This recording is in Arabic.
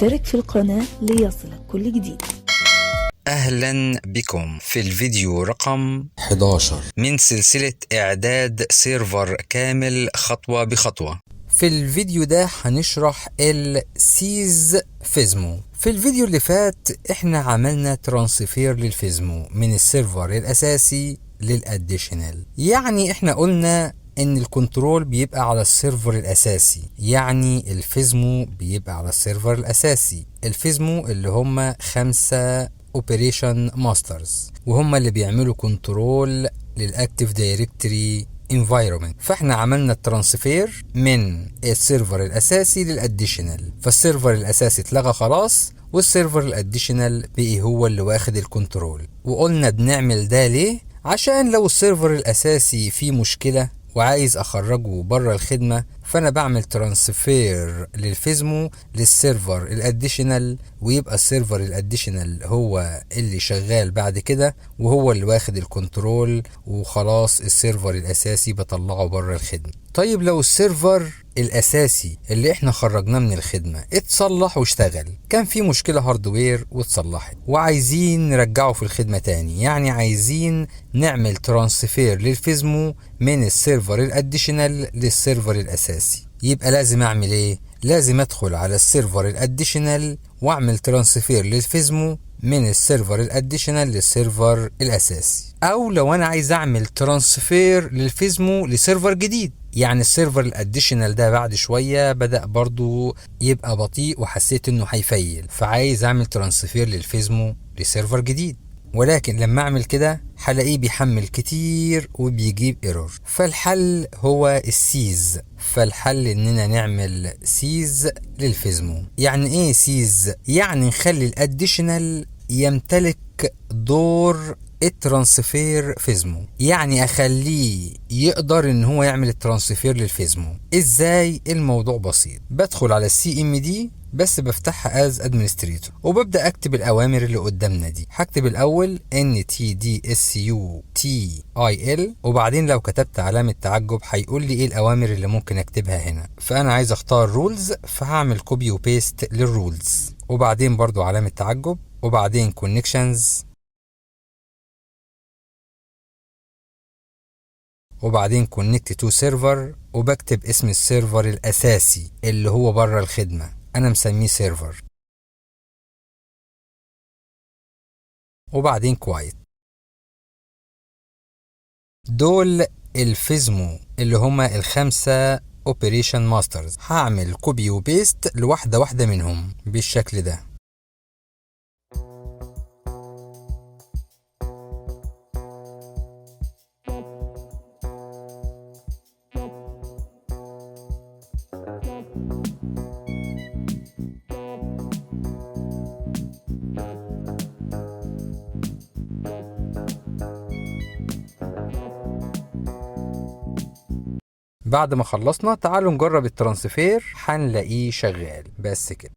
اشترك في القناة ليصلك كل جديد. أهلا بكم في الفيديو رقم 11 من سلسلة إعداد سيرفر كامل خطوة بخطوة. في الفيديو ده هنشرح السيز فيزمو. في الفيديو اللي فات احنا عملنا ترانسفير للفيزمو من السيرفر الأساسي للأديشنال. يعني احنا قلنا ان الكنترول بيبقى على السيرفر الأساسي، يعني الفيزمو بيبقى على السيرفر الأساسي. الفيزمو اللي هم 5 اوبريشن ماسترز، وهم اللي بيعملوا كنترول للاكتيف دايركتوري environment. فاحنا عملنا الترانسفير من السيرفر الاساسي للاديشنال، فالسيرفر الاساسي اتلغى خلاص والسيرفر الاديشنال بقي هو اللي واخد الكنترول. وقلنا بنعمل ده ليه؟ عشان لو السيرفر الاساسي فيه مشكلة وعايز اخرجه بره الخدمة، فانا بعمل ترانسفير للفيزمو للسيرفر الاديشنال، ويبقى السيرفر الاديشنال هو اللي شغال بعد كده وهو اللي واخد الكنترول، وخلاص السيرفر الاساسي بطلعه بره الخدمة. طيب لو السيرفر الاساسي اللي احنا خرجناه من الخدمة اتصلح واشتغل، كان في مشكلة هاردوير واتصلحت وعايزين نرجعه في الخدمة تاني، يعني عايزين نعمل ترانسفير للفيزمو من السيرفر الاديشنال للسيرفر الاساسي. يبقى لازم اعمل ايه؟ لازم ادخل على السيرفر الاديشنال واعمل ترانسفير للفيزمو من السيرفر الاديشنال للسيرفر الاساسي. او لو انا عايز اعمل ترانسفير للفيزمو لسيرفر جديد، يعني السيرفر الاديشنال ده بعد شوية بدأ برضو يبقى بطيء وحسيت انه هيفيل، فعايز اعمل ترانسفير للفيزمو لسيرفر جديد، ولكن لما اعمل كده هلاقيه بيحمل كتير وبيجيب ايرور. فالحل هو السيز. فالحل اننا نعمل سيز للفيزمو. يعني ايه سيز؟ يعني نخلي الاديشنال يمتلك دور الترانسفير فيزمو، يعني اخليه يقدر ان هو يعمل الترانسفير للفيزمو. ازاي؟ الموضوع بسيط. بدخل على السي ام دي، بس بفتحها از ادمنستريتور وببدا اكتب الاوامر اللي قدامنا دي. هكتب الاول NTDSUTIL، وبعدين لو كتبت علامه تعجب هيقول لي ايه الاوامر اللي ممكن اكتبها هنا. فانا عايز اختار رولز، فهعمل كوبي وبيست للرولز، وبعدين برضو علامه تعجب، وبعدين كونكشنز، وبعدين كونكت تو سيرفر، وبكتب اسم السيرفر الاساسي اللي هو بره الخدمه، انا مسميه سيرفر، وبعدين كوايت. دول الفيزمو اللي هما ال5 اوبريشن ماسترز. هعمل كوبي وبيست لواحده واحده منهم بالشكل ده. بعد ما خلصنا تعالوا نجرب الترانسفير، هنلاقيه شغال. بس كده.